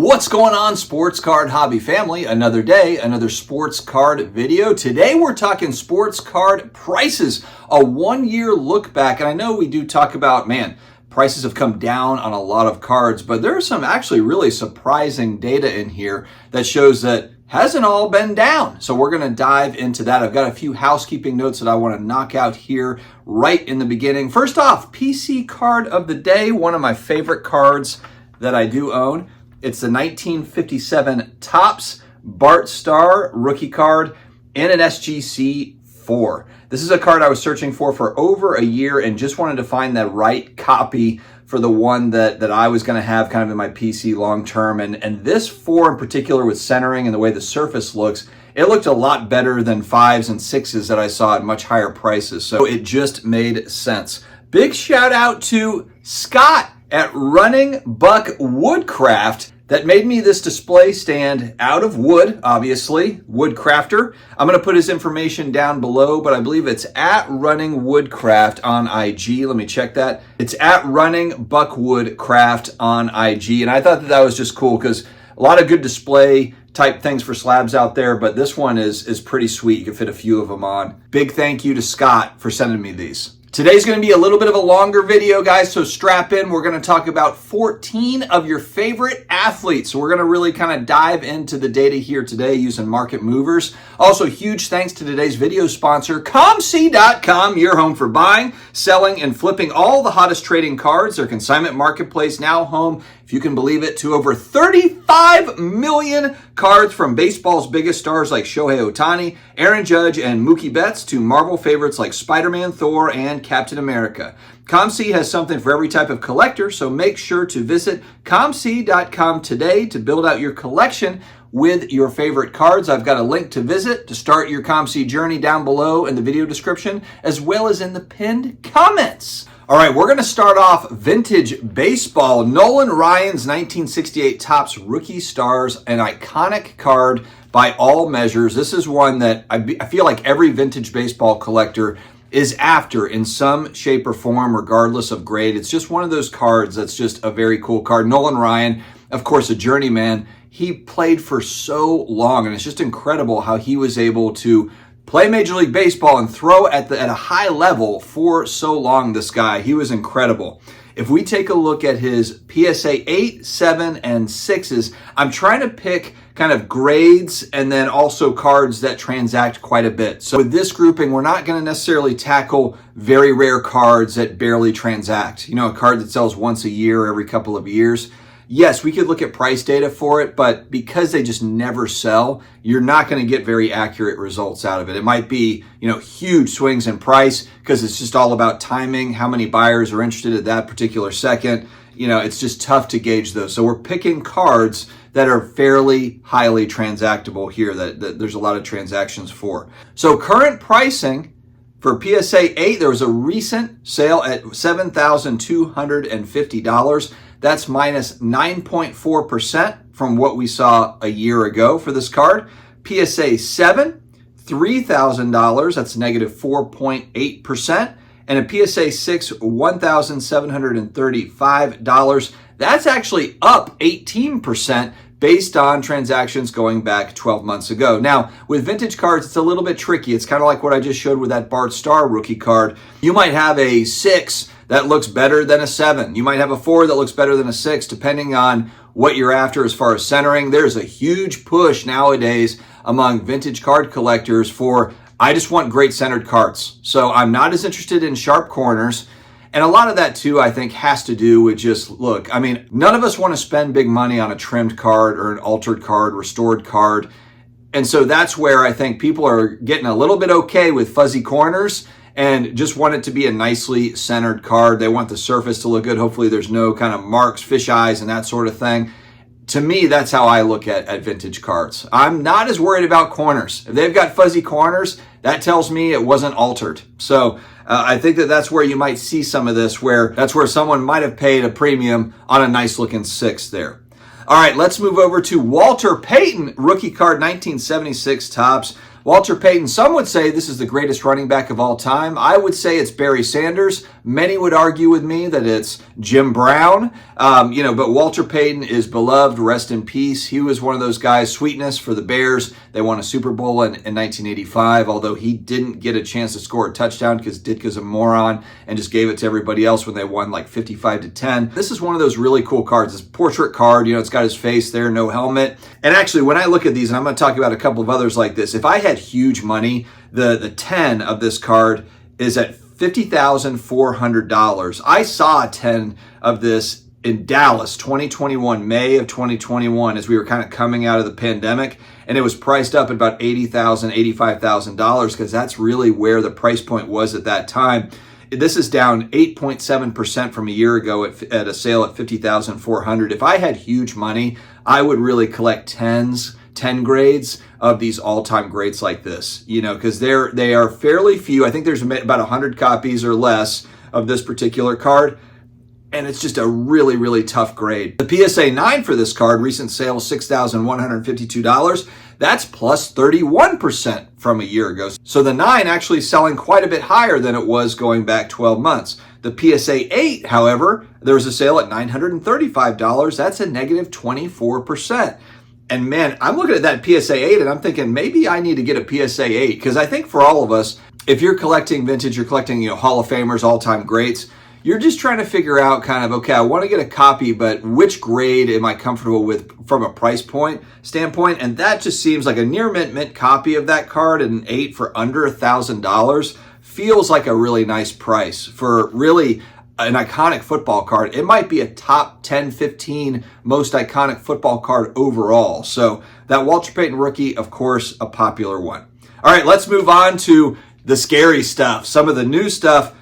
What's going on, sports card hobby family? Another day, another sports card video. Today we're talking sports card prices, a 1-year look back. And I know we do talk about, prices have come down on a lot of cards, but there's some actually really surprising data in here that shows that hasn't all been down. So we're going to dive into that. I've got a few housekeeping notes that I want to knock out here right in the beginning. First off, PC card of the day, one of my favorite cards that I do own. It's the 1957 Topps Bart Starr rookie card in an SGC 4. This is a card I was searching for over a year and just wanted to find that right copy for the one that I was going to have kind of in my PC long term. And this 4 in particular with centering and the way the surface looks, it looked a lot better than 5s and 6s that I saw at much higher prices. So it just made sense. Big shout out to Scott at Running Buck Woodcraft that made me this display stand out of wood, obviously, Woodcrafter. I'm going to put his information down below, but I believe it's at Running Woodcraft on IG. Let me check that. It's at Running Buck Woodcraft on IG. And I thought that was just cool because a lot of good display type things for slabs out there, but this one is pretty sweet. You can fit a few of them on. Big thank you to Scott for sending me these. Today's going to be a little bit of a longer video, guys, so strap in. We're going to talk about 14 of your favorite athletes. So we're going to really kind of dive into the data here today using market movers. Also, huge thanks to today's video sponsor, COMC.com, your home for buying, selling, and flipping all the hottest trading cards. Their consignment marketplace now home, if you can believe it, to over 35 million cards from baseball's biggest stars like Shohei Ohtani, Aaron Judge, and Mookie Betts to Marvel favorites like Spider-Man, Thor, and Captain America. COMC has something for every type of collector, so make sure to visit COMC.com today to build out your collection with your favorite cards. I've got a link to visit to start your COMC journey down below in the video description, as well as in the pinned comments. All right, we're going to start off vintage baseball. Nolan Ryan's 1968 Topps Rookie Stars, an iconic card by all measures. This is one that I feel like every vintage baseball collector is after in some shape or form, regardless of grade. It's just one of those cards that's just a very cool card. Nolan Ryan, of course, a journeyman. He played for so long, and it's just incredible how he was able to play Major League Baseball and throw at a high level for so long. This guy, he was incredible. If we take a look at his PSA 8, 7, and 6s, I'm trying to pick kind of grades and then also cards that transact quite a bit. So with this grouping, we're not going to necessarily tackle very rare cards that barely transact. You know, a card that sells once a year, every couple of years. Yes, we could look at price data for it, but because they just never sell, you're not going to get very accurate results out of it. It might be, huge swings in price because it's just all about timing, how many buyers are interested at that particular second. It's just tough to gauge those. So we're picking cards that are fairly highly transactable here, that there's a lot of transactions for. So current pricing for PSA 8, there was a recent sale at $7,250. That's minus 9.4% from what we saw a year ago for this card. PSA 7, $3,000. That's negative 4.8%. And a PSA 6, $1,735. That's actually up 18% based on transactions going back 12 months ago. Now, with vintage cards, it's a little bit tricky. It's kind of like what I just showed with that Bart Starr rookie card. You might have a 6 that looks better than a 7. You might have a 4 that looks better than a 6, depending on what you're after as far as centering. There's a huge push nowadays among vintage card collectors for, I just want great centered cards. So I'm not as interested in sharp corners. And a lot of that too, I think, has to do with just, look, none of us want to spend big money on a trimmed card or an altered card, restored card. And so that's where I think people are getting a little bit okay with fuzzy corners and just want it to be a nicely centered card. They want the surface to look good. Hopefully there's no kind of marks, fish eyes, and that sort of thing. To me, that's how I look at vintage cards. I'm not as worried about corners. If they've got fuzzy corners, that tells me it wasn't altered. So I think that's where you might see some of this, that's where someone might have paid a premium on a nice looking 6 there. All right, let's move over to Walter Payton, rookie card 1976 Topps. Walter Payton, some would say this is the greatest running back of all time. I would say it's Barry Sanders. Many would argue with me that it's Jim Brown. But Walter Payton is beloved. Rest in peace. He was one of those guys, sweetness for the Bears. They won a Super Bowl in 1985, although he didn't get a chance to score a touchdown because Ditka's a moron and just gave it to everybody else when they won like 55-10. This is one of those really cool cards. It's a portrait card. It's got his face there, no helmet. And actually, when I look at these, and I'm going to talk about a couple of others like this, if I had huge money, the 10 of this card is at $50,400. I saw a 10 of this in Dallas, 2021, May of 2021, as we were kind of coming out of the pandemic, and it was priced up at about $80,000, $85,000 because that's really where the price point was at that time. This is down 8.7% from a year ago at a sale at $50,400. If I had huge money, I would really collect 10 grades of these all-time greats like this, because they are fairly few. I think there's about 100 copies or less of this particular card, and it's just a really, really tough grade. The PSA 9 for this card, recent sale, $6,152. That's plus 31% from a year ago. So the 9 actually selling quite a bit higher than it was going back 12 months. The PSA 8, however, there was a sale at $935. That's a negative 24%. And man, I'm looking at that PSA 8 and I'm thinking maybe I need to get a PSA 8 because I think for all of us, if you're collecting vintage, you're collecting Hall of Famers, all-time greats, you're just trying to figure out kind of, okay, I want to get a copy, but which grade am I comfortable with from a price point standpoint? And that just seems like a near mint copy of that card at an 8 for under $1,000 feels like a really nice price for really an iconic football card. It might be a top 10, 15 most iconic football card overall. So that Walter Payton rookie, of course, a popular one. All right, let's move on to the scary stuff. Some of the new stuff.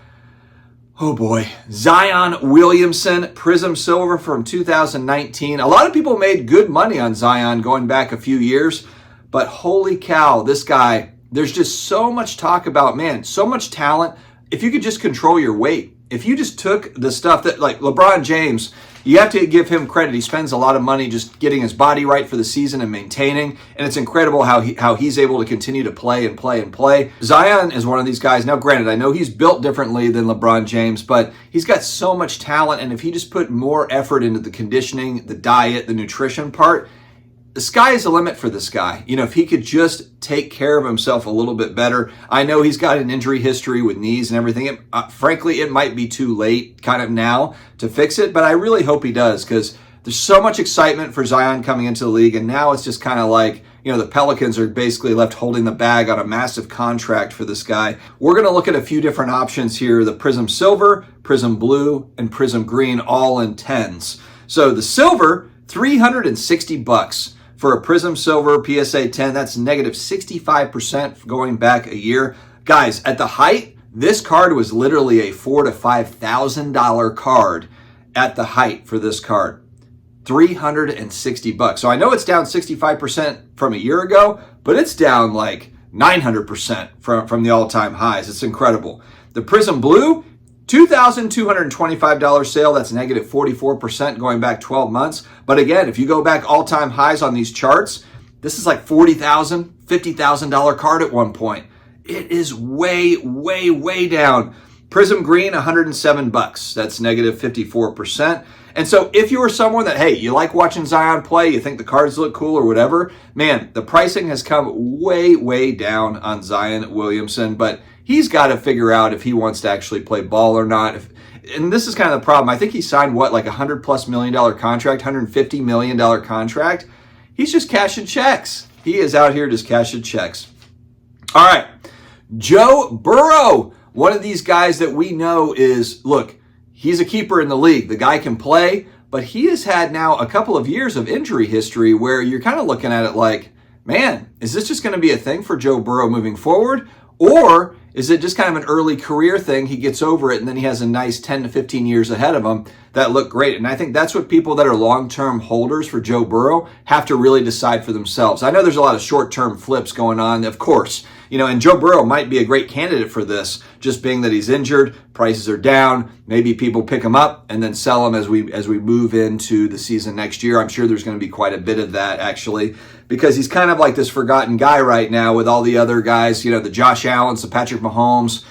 Oh boy, Zion Williamson, Prism Silver from 2019. A lot of people made good money on Zion going back a few years, but holy cow, this guy, there's just so much talk about, man, so much talent. If you could just control your weight, if you just took the stuff that, like LeBron James, you have to give him credit. He spends a lot of money just getting his body right for the season and maintaining, and it's incredible how he's able to continue to play and play and play. Zion is one of these guys. Now, granted, I know he's built differently than LeBron James, but he's got so much talent, and if he just put more effort into the conditioning, the diet, the nutrition part, the sky is the limit for this guy. If he could just take care of himself a little bit better. I know he's got an injury history with knees and everything. Frankly, it might be too late kind of now to fix it, but I really hope he does because there's so much excitement for Zion coming into the league, and now it's just kind of like, the Pelicans are basically left holding the bag on a massive contract for this guy. We're going to look at a few different options here, the Prism Silver, Prism Blue, and Prism Green, all in 10s. So the silver, $360. For a Prism Silver PSA 10, that's negative 65% going back a year. Guys, at the height, this card was literally a $4,000 to $5,000 card at the height for this card. $360. So I know it's down 65% from a year ago, but it's down like 900% from the all-time highs. It's incredible. The Prism Blue, $2,225 sale. That's negative 44% going back 12 months. But again, if you go back all-time highs on these charts, this is like $40,000, $50,000 card at one point. It is way, way, way down. Prism Green, $107. That's negative 54%. And so if you are someone that, hey, you like watching Zion play, you think the cards look cool or whatever, man, the pricing has come way, way down on Zion Williamson, but he's got to figure out if he wants to actually play ball or not. And this is kind of the problem. I think he signed, like $100+ million contract, $150 million contract. He's just cashing checks. He is out here just cashing checks. All right, Joe Burrow, one of these guys that we know is, look, he's a keeper in the league. The guy can play, but he has had now a couple of years of injury history where you're kind of looking at it like, man, is this just going to be a thing for Joe Burrow moving forward? Or Is it just kind of an early career thing? He gets over it and then he has a nice 10 to 15 years ahead of him that look great. And I think that's what people that are long-term holders for Joe Burrow have to really decide for themselves. I know there's a lot of short-term flips going on, of course, and Joe Burrow might be a great candidate for this, just being that he's injured, prices are down, maybe people pick him up and then sell him as we move into the season next year. I'm sure there's going to be quite a bit of that, actually, because he's kind of like this forgotten guy right now with all the other guys, the Josh Allens, the Patrick Mahomes.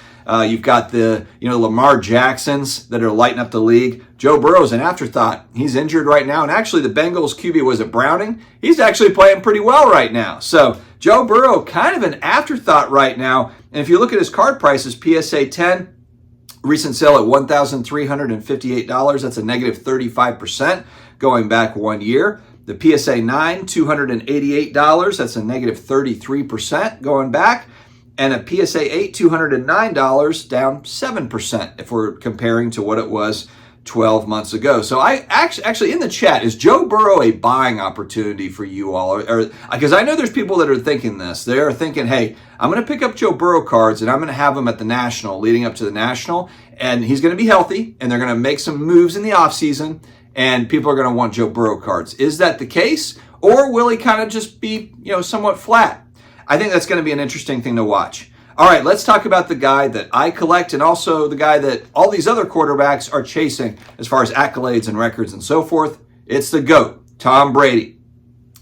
You've got the Lamar Jacksons that are lighting up the league. Joe Burrow's an afterthought. He's injured right now. And actually, the Bengals QB, was it Browning? He's actually playing pretty well right now. So Joe Burrow, kind of an afterthought right now. And if you look at his card prices, PSA 10, recent sale at $1,358. That's a negative 35% going back 1 year. The PSA 9, $288. That's a negative 33% going back. And a PSA 8, $209, down 7% if we're comparing to what it was 12 months ago. So I actually in the chat, is Joe Burrow a buying opportunity for you all? Or because I know there's people that are thinking this. They're thinking, hey, I'm going to pick up Joe Burrow cards and I'm going to have them at the National, leading up to the National, and he's going to be healthy and they're going to make some moves in the offseason and people are going to want Joe Burrow cards. Is that the case? Or will he kind of just be, somewhat flat? I think that's going to be an interesting thing to watch. All right, let's talk about the guy that I collect and also the guy that all these other quarterbacks are chasing as far as accolades and records and so forth. It's the GOAT, Tom Brady.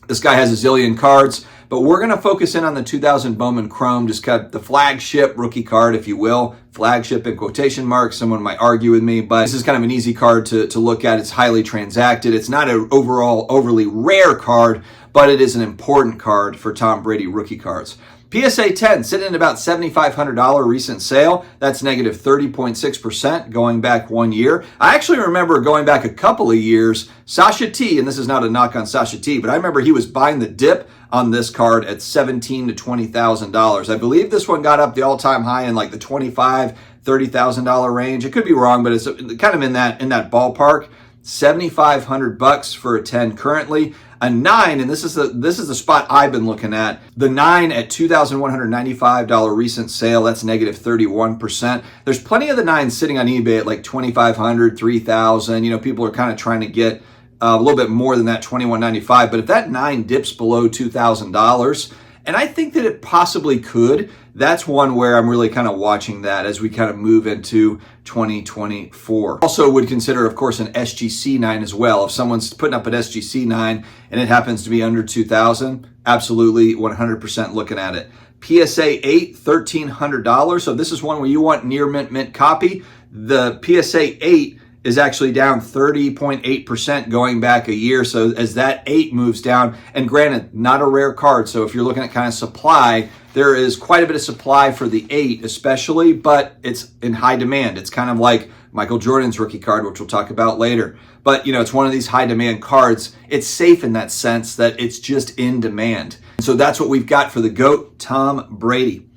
This guy has a zillion cards, but we're going to focus in on the 2000 Bowman Chrome, just kind of the flagship rookie card, if you will. Flagship in quotation marks. Someone might argue with me, but this is kind of an easy card to look at. It's highly transacted. It's not an overall overly rare card, but it is an important card for Tom Brady rookie cards. PSA 10 sitting at about $7,500 recent sale. That's negative 30.6% going back 1 year. I actually remember going back a couple of years, Sasha T, and this is not a knock on Sasha T, but I remember he was buying the dip on this card at $17,000 to $20,000. I believe this one got up the all-time high in like the $25,000, $30,000 range. It could be wrong, but it's kind of in that ballpark. $7,500 for a 10 currently. A 9, and this is the spot I've been looking at. The 9 at $2,195 recent sale. That's negative 31%. There's plenty of the 9s sitting on eBay at like $2,500, $3,000. People are kind of trying to get a little bit more than that, $2,195. But if that 9 dips below $2,000, and I think that it possibly could, that's one where I'm really kind of watching that as we kind of move into 2024. Also would consider, of course, an SGC 9 as well. If someone's putting up an SGC 9 and it happens to be under 2,000, absolutely 100% looking at it. PSA 8, $1,300. So this is one where you want near mint copy. The PSA 8 is actually down 30.8% going back a year. So as that 8 moves down, and granted, not a rare card. So if you're looking at kind of supply, there is quite a bit of supply for the 8 especially, but it's in high demand. It's kind of like Michael Jordan's rookie card, which we'll talk about later. But, it's one of these high demand cards. It's safe in that sense that it's just in demand. So that's what we've got for the GOAT, Tom Brady.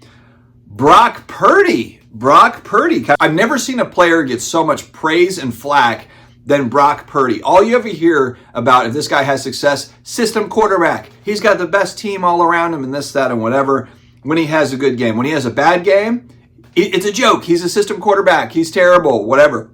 Brock Purdy. I've never seen a player get so much praise and flack than Brock Purdy. All you ever hear about, if this guy has success, system quarterback. He's got the best team all around him and this, that, and whatever. When he has a good game. When he has a bad game, it's a joke. He's a system quarterback. He's terrible, whatever.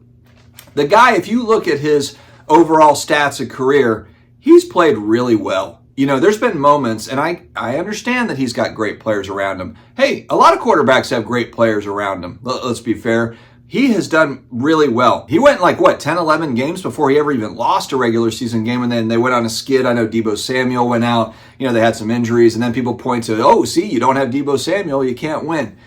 The guy, if you look at his overall stats and career, he's played really well. There's been moments, and I understand that he's got great players around him. Hey, a lot of quarterbacks have great players around him. Let's be fair. He has done really well. He went 10, 11 games before he ever even lost a regular season game, and then they went on a skid. I know Deebo Samuel went out. They had some injuries, and then people point to, oh, see, you don't have Deebo Samuel, you can't win.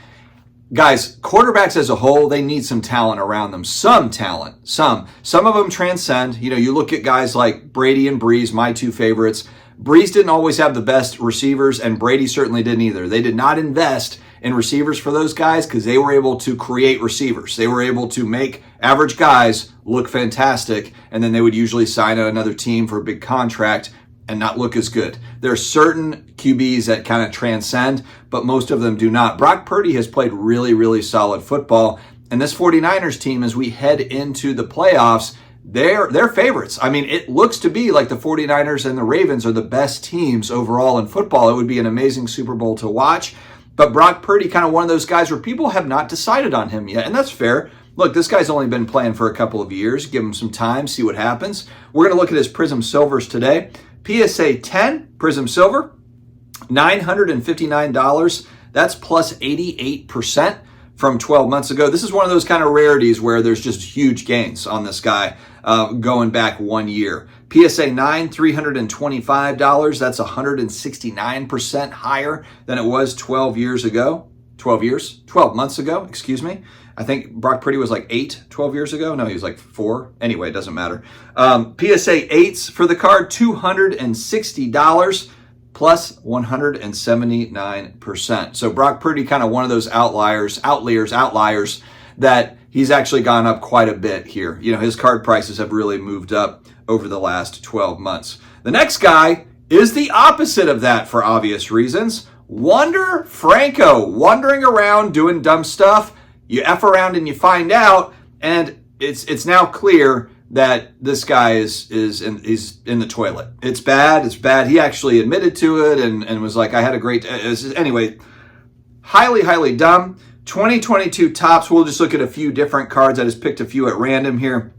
Guys, quarterbacks as a whole, they need some talent around them. Some talent. Some of them transcend. You look at guys like Brady and Breeze, my two favorites. Breeze didn't always have the best receivers, and Brady certainly didn't either. They did not invest in receivers for those guys because they were able to create receivers. They were able to make average guys look fantastic, and then they would usually sign another team for a big contract and not look as good. There are certain QBs that kind of transcend, but most of them do not. Brock Purdy has played really, really solid football, and this 49ers team, as we head into the playoffs, they're favorites. I mean, it looks to be like the 49ers and the Ravens are the best teams overall in football. It would be an amazing Super Bowl to watch. But Brock Purdy, kind of one of those guys where people have not decided on him yet, and that's fair. Look, this guy's only been playing for a couple of years. Give him some time, see what happens. We're going to look at his Prism Silvers today. PSA 10 Prism Silver, $959. That's plus 88% from 12 months ago. This is one of those kind of rarities where there's just huge gains on this guy going back 1 year. PSA 9, $325. That's 169% higher than it was 12 months ago, excuse me. I think Brock Purdy was like 12 years ago. No, he was like 4. Anyway, it doesn't matter. PSA 8s for the card, $260 plus 179%. So Brock Purdy, kind of one of those outliers that he's actually gone up quite a bit here. You know, his card prices have really moved up over the last 12 months. The next guy is the opposite of that for obvious reasons. Wonder Franco, wandering around doing dumb stuff. You F around and you find out, and it's now clear that this guy is in the toilet. It's bad. He actually admitted to it and was like, I had a great, anyway, highly dumb. 2022 Topps, we'll just look at a few different cards. I just picked a few at random here.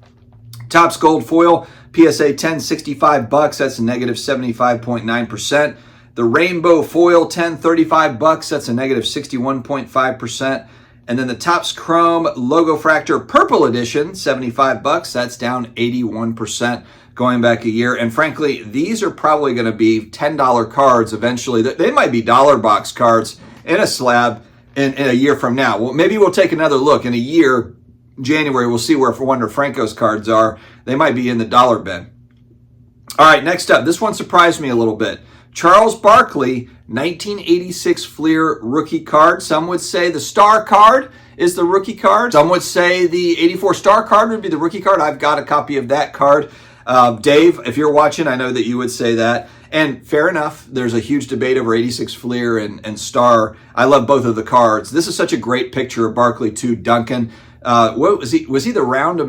Topps Gold Foil, PSA 10, $65. That's a negative 75.9%. The Rainbow Foil 10, $35. That's a negative 61.5%. And then the Topps Chrome Logo Fractor Purple Edition, $75. That's down 81% going back a year. And frankly, these are probably going to be $10 cards eventually. They might be dollar box cards in a slab in a year from now. Well, maybe we'll take another look in a year. January, we'll see where Wonder Franco's cards are. They might be in the dollar bin. All right, next up. This one surprised me a little bit. Charles Barkley, 1986 Fleer rookie card. Some would say the star card is the rookie card. Some would say the 84 star card would be the rookie card. I've got a copy of that card. Dave, if you're watching, I know that you would say that. And fair enough, there's a huge debate over 86 Fleer and star. I love both of the cards. This is such a great picture of Barkley too, Duncan. What was he? Was he the mound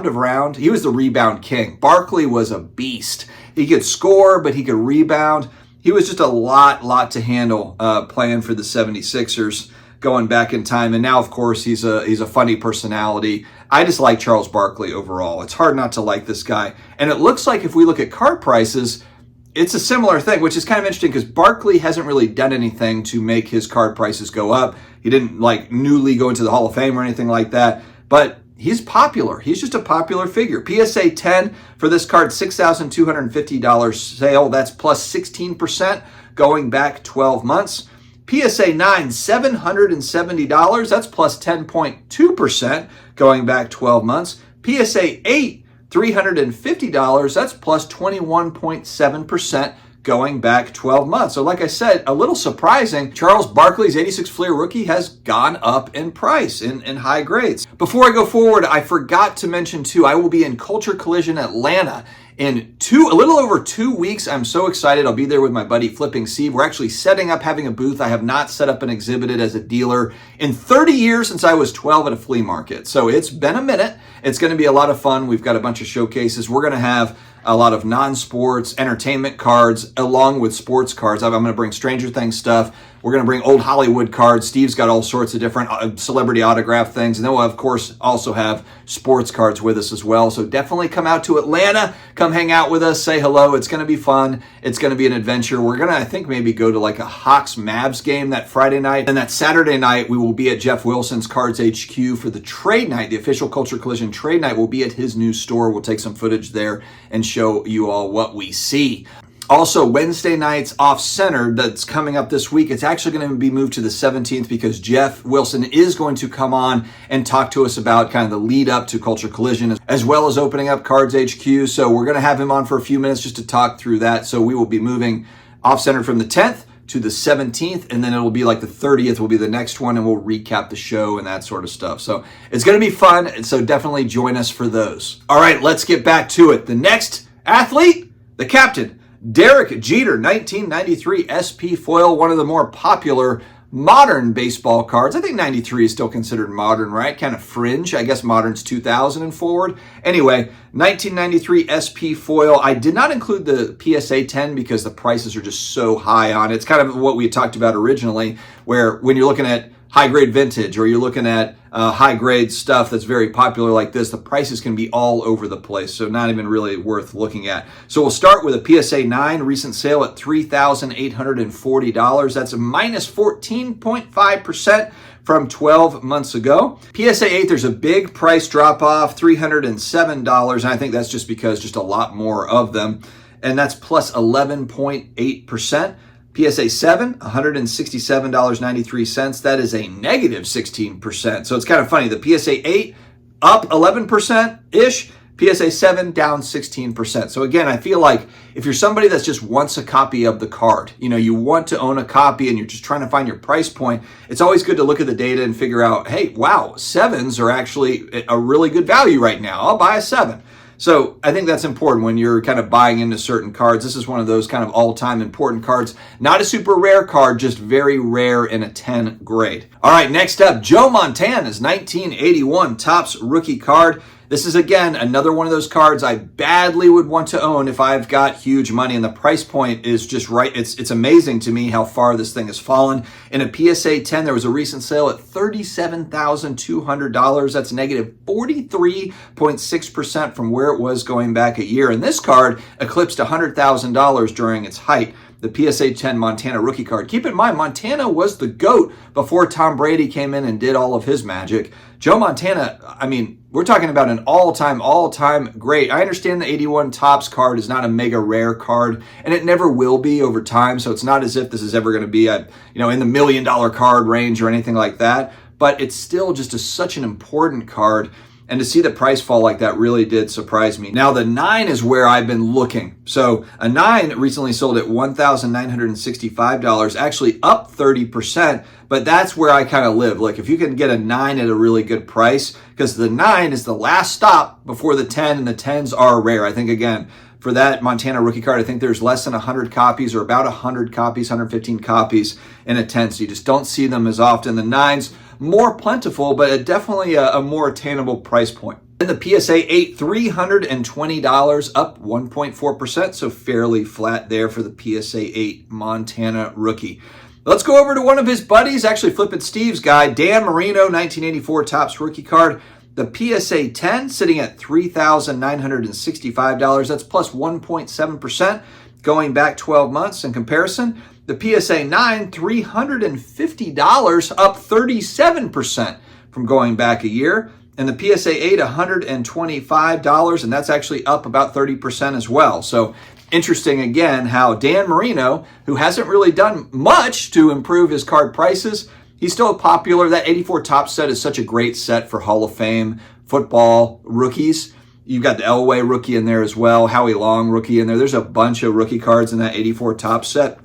of round? He was the rebound king. Barkley was a beast. He could score, but he could rebound. He was just a lot to handle playing for the 76ers going back in time. And now, of course, he's a funny personality. I just like Charles Barkley overall. It's hard not to like this guy. And it looks like if we look at card prices, it's a similar thing, which is kind of interesting because Barkley hasn't really done anything to make his card prices go up. He didn't like newly go into the Hall of Fame or anything like that. But he's popular. He's just a popular figure. PSA 10 for this card, $6,250 sale. That's plus 16% going back 12 months. PSA 9, $770. That's plus 10.2% going back 12 months. PSA 8, $350. That's plus 21.7% going back 12 months. So like I said, a little surprising, Charles Barkley's 86 Fleer rookie has gone up in price in high grades. Before I go forward, I forgot to mention too, I will be in Culture Collision Atlanta in a little over 2 weeks. I'm so excited. I'll be there with my buddy Flipping Steve. We're actually setting up, having a booth. I have not set up and exhibited as a dealer in 30 years since I was 12 at a flea market. So it's been a minute. It's going to be a lot of fun. We've got a bunch of showcases. We're going to have a lot of non-sports entertainment cards along with sports cards. I'm going to bring Stranger Things stuff. We're going to bring old Hollywood cards. Steve's got all sorts of different celebrity autograph things. And then we'll, of course, also have sports cards with us as well. So definitely come out to Atlanta. Come hang out with us. Say hello. It's going to be fun. It's going to be an adventure. We're going to, I think, maybe go to like a Hawks-Mavs game that Friday night. And that Saturday night, we will be at Jeff Wilson's Cards HQ for the trade night. The official Culture Collision trade night will be at his new store. We'll take some footage there and show you all what we see. Also, Wednesday nights Off-Centered that's coming up this week. It's actually going to be moved to the 17th because Jeff Wilson is going to come on and talk to us about kind of the lead up to Culture Collision as well as opening up Cards HQ. So we're going to have him on for a few minutes just to talk through that. So we will be moving Off-Centered from the 10th to the 17th, and then it'll be like the 30th will be the next one, and we'll recap the show and that sort of stuff. So it's going to be fun, and so definitely join us for those. All right, let's get back to it. The next athlete, the captain, Derek Jeter, 1993 SP foil, one of the more popular modern baseball cards. I think 93 is still considered modern, right? Kind of fringe. I guess modern's 2000 and forward. Anyway, 1993 SP foil. I did not include the PSA 10 because the prices are just so high on it. It's kind of what we talked about originally, where when you're looking at high-grade vintage or you're looking at high-grade stuff that's very popular like this, the prices can be all over the place, so not even really worth looking at. So we'll start with a PSA 9, recent sale at $3,840. That's a minus 14.5% from 12 months ago. PSA 8, there's a big price drop-off, $307, and I think that's just because just a lot more of them, and that's plus 11.8%. PSA 7, $167.93. That is a negative 16%. So it's kind of funny. The PSA 8 up 11%-ish. PSA 7 down 16%. So again, I feel like if you're somebody that just wants a copy of the card, you want to own a copy and you're just trying to find your price point, it's always good to look at the data and figure out, hey, wow, 7s are actually a really good value right now. I'll buy a 7. So I think that's important when you're kind of buying into certain cards. This is one of those kind of all-time important cards. Not a super rare card, just very rare in a 10 grade. All right, next up, Joe Montana's 1981 Topps rookie card. This is, again, another one of those cards I badly would want to own if I've got huge money, and the price point is just right. It's amazing to me how far this thing has fallen. In a PSA 10, there was a recent sale at $37,200. That's negative 43.6% from where it was going back a year. And this card eclipsed $100,000 during its height. The PSA 10 Montana rookie card. Keep in mind, Montana was the GOAT before Tom Brady came in and did all of his magic. Joe Montana, I mean, we're talking about an all-time great. I understand the 81 Topps card is not a mega rare card, and it never will be over time, so it's not as if this is ever going to be in the $1 million card range or anything like that, but it's still just such an important card. And to see the price fall like that really did surprise me. Now, the 9 is where I've been looking. So a 9 recently sold at $1,965, actually up 30%, but that's where I kind of live. Like, if you can get a 9 at a really good price, because the 9 is the last stop before the 10, and the 10s are rare. I think, again, for that Montana rookie card, I think there's less than 100 copies or about 100 copies, 115 copies in a 10, so you just don't see them as often. The 9s, more plentiful, but definitely a more attainable price point. In the PSA 8, $320, up 1.4%, so fairly flat there for the PSA 8 Montana rookie. Let's go over to one of his buddies, actually Flippin' Steve's guy, Dan Marino, 1984 Topps rookie card. The PSA 10 sitting at $3,965. That's plus 1.7% going back 12 months in comparison. The PSA 9, $350, up 37% from going back a year. And the PSA 8, $125, and that's actually up about 30% as well. So interesting, again, how Dan Marino, who hasn't really done much to improve his card prices, he's still popular. That 84 Topps set is such a great set for Hall of Fame football rookies. You've got the Elway rookie in there as well, Howie Long rookie in there. There's a bunch of rookie cards in that 84 Topps set.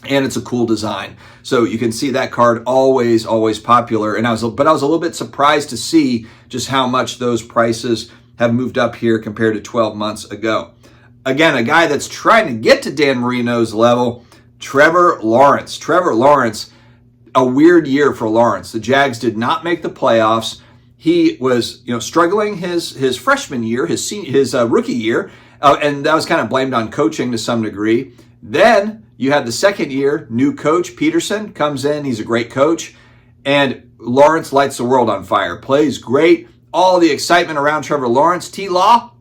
And it's a cool design. So you can see that card always popular. And I was a little bit surprised to see just how much those prices have moved up here compared to 12 months ago. Again, a guy that's trying to get to Dan Marino's level, Trevor Lawrence. Trevor Lawrence, a weird year for Lawrence. The Jags did not make the playoffs. He was, struggling his freshman year, his rookie year, and that was kind of blamed on coaching to some degree. Then you had the second year, new coach, Peterson, comes in. He's a great coach. And Lawrence lights the world on fire. Plays great. All the excitement around Trevor Lawrence, T-Law.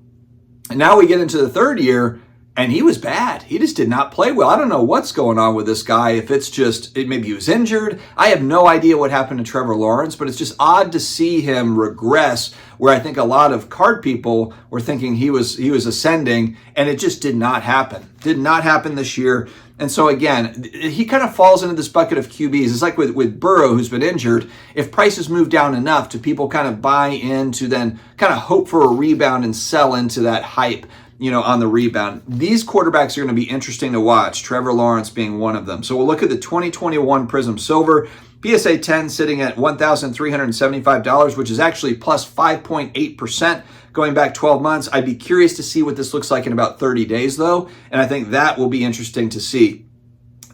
And now we get into the third year, and he was bad. He just did not play well. I don't know what's going on with this guy. If it's just, maybe he was injured. I have no idea what happened to Trevor Lawrence, but it's just odd to see him regress, where I think a lot of card people were thinking he was ascending, and it just did not happen. Did not happen this year. And so again, he kind of falls into this bucket of QBs. It's like with Burrow, who's been injured. If prices move down enough, do people kind of buy into then kind of hope for a rebound and sell into that hype, on the rebound? These quarterbacks are going to be interesting to watch, Trevor Lawrence being one of them. So we'll look at the 2021 Prism Silver. PSA 10 sitting at $1,375, which is actually plus 5.8%. Going back 12 months. I'd be curious to see what this looks like in about 30 days, though, and I think that will be interesting to see.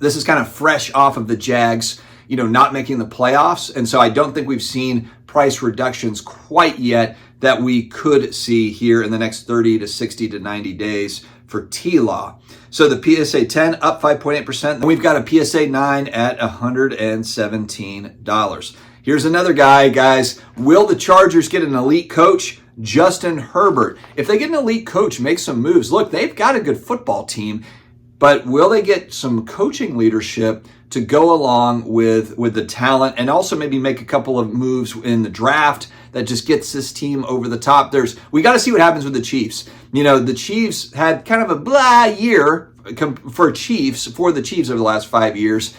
This is kind of fresh off of the Jags not making the playoffs. And so I don't think we've seen price reductions quite yet that we could see here in the next 30 to 60 to 90 days for T-Law. So the PSA 10 up 5.8%. Then we've got a PSA 9 at $117. Here's another guy, guys. Will the Chargers get an elite coach? Justin Herbert. If they get an elite coach, make some moves. Look, they've got a good football team, but will they get some coaching leadership to go along with the talent, and also maybe make a couple of moves in the draft that just gets this team over the top? We got to see what happens with the Chiefs. The Chiefs had kind of a blah year for the Chiefs over the last 5 years.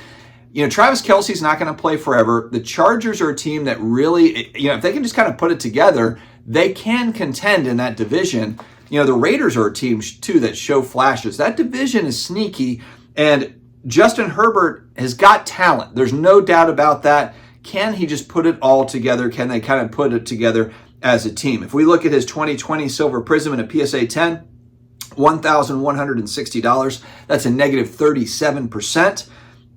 Travis Kelce's not going to play forever. The Chargers are a team that really, if they can just kind of put it together, they can contend in that division. The Raiders are a team too that show flashes. That division is sneaky, and Justin Herbert has got talent. There's no doubt about that. Can he just put it all together? Can they kind of put it together as a team? If we look at his 2020 Silver Prism in a PSA 10, $1,160. That's a negative 37%.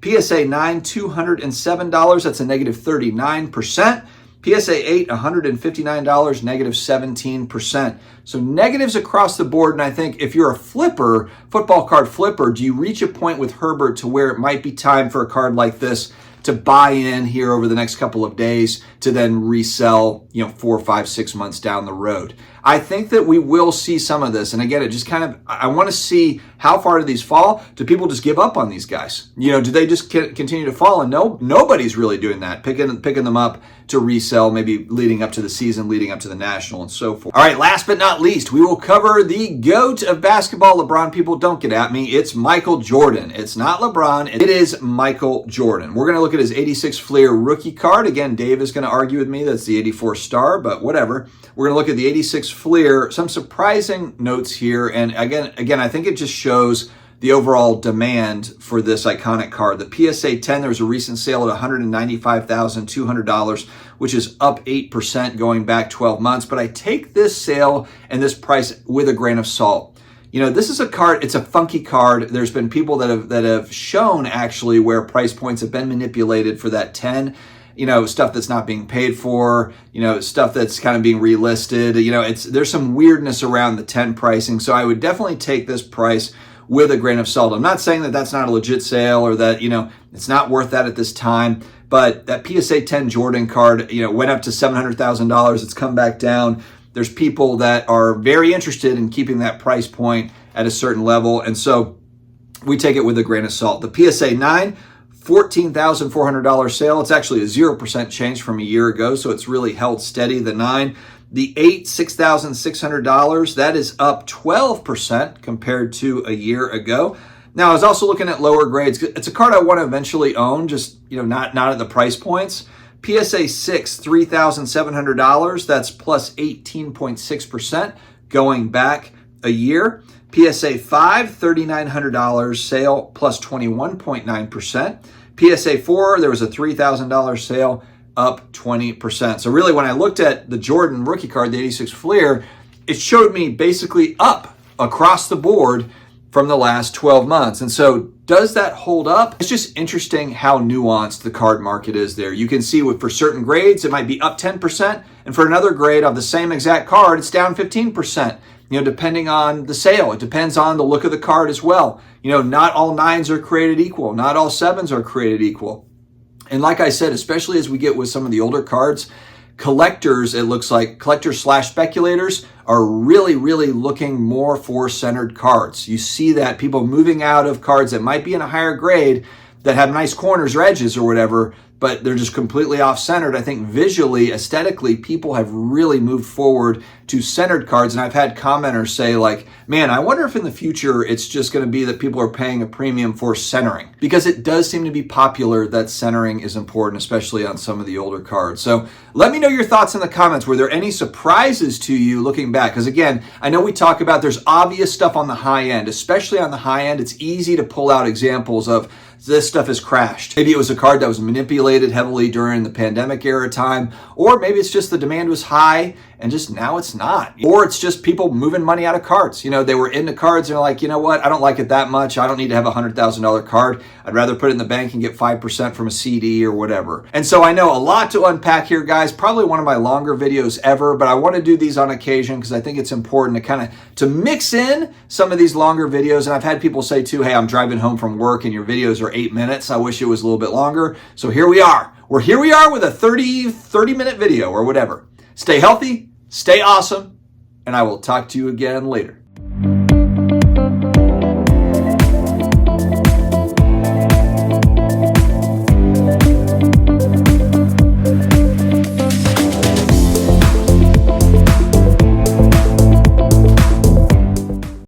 PSA 9, $207. That's a negative 39%. PSA 8, $159, negative 17%. So negatives across the board. And I think if you're a flipper, football card flipper, do you reach a point with Herbert to where it might be time for a card like this to buy in here over the next couple of days to then resell, 4, 5, 6 months down the road? I think that we will see some of this. And again, it just I want to see how far do these fall? Do people just give up on these guys? Do they just continue to fall? And nobody's really doing that, picking them up to resell, maybe leading up to the season, leading up to the national, and so forth. All right, last but not least, we will cover the GOAT of basketball. LeBron, people, don't get at me. It's Michael Jordan. It's not LeBron. It is Michael Jordan. We're going to look at his 86 Fleer rookie card. Again, Dave is going to argue with me that's the 84 star, but whatever. We're going to look at the 86 Fleer. Some surprising notes here. And again, I think it just shows the overall demand for this iconic card. The PSA 10, there was a recent sale at $195,200, which is up 8% going back 12 months. But I take this sale and this price with a grain of salt. This is a card, it's a funky card. There's been people that have shown actually where price points have been manipulated for that 10. Stuff that's not being paid for, stuff that's kind of being relisted. There's some weirdness around the 10 pricing. So I would definitely take this price with a grain of salt. I'm not saying that that's not a legit sale or that, it's not worth that at this time, but that PSA 10 Jordan card, went up to $700,000. It's come back down. There's people that are very interested in keeping that price point at a certain level. And so we take it with a grain of salt. The PSA 9, $14,400 sale. It's actually a 0% change from a year ago, so it's really held steady. The 9, the 8, $6,600. That is up 12% compared to a year ago. Now, I was also looking at lower grades. It's a card I want to eventually own, just not at the price points. PSA 6, $3,700. That's plus 18.6% going back a year. PSA 5, $3,900 sale, plus 21.9%. PSA 4, there was a $3,000 sale, up 20%. So really, when I looked at the Jordan rookie card, the 86 Fleer, it showed me basically up across the board from the last 12 months. And so does that hold up? It's just interesting how nuanced the card market is there. You can see for certain grades, it might be up 10%. And for another grade of the same exact card, it's down 15%. Depending on the sale. It depends on the look of the card as well. Not all 9s are created equal. Not all 7s are created equal. And like I said, especially as we get with some of the older cards, collectors, it looks like collectors/speculators are really, really looking more for centered cards. You see that people moving out of cards that might be in a higher grade that have nice corners or edges or whatever, but they're just completely off-centered. I think visually, aesthetically, people have really moved forward to centered cards. And I've had commenters say like, man, I wonder if in the future it's just going to be that people are paying a premium for centering, because it does seem to be popular that centering is important, especially on some of the older cards. So let me know your thoughts in the comments. Were there any surprises to you looking back? Because again, I know we talk about there's obvious stuff on the high end, especially on the high end. It's easy to pull out examples of this stuff has crashed. Maybe it was a card that was manipulated heavily during the pandemic era time, or maybe it's just the demand was high and just now it's not. Or it's just people moving money out of cards. You know, they were into cards and they're like, you know what, I don't like it that much. I don't need to have a $100,000 card. I'd rather put it in the bank and get 5% from a CD or whatever. And so I know a lot to unpack here, guys. Probably one of my longer videos ever, but I want to do these on occasion because I think it's important to kind of to mix in some of these longer videos. And I've had people say too, hey, I'm driving home from work and your videos are 8 minutes. I wish it was a little bit longer. So here we are. Here we are with a 30-minute video or whatever. Stay healthy, stay awesome, and I will talk to you again later.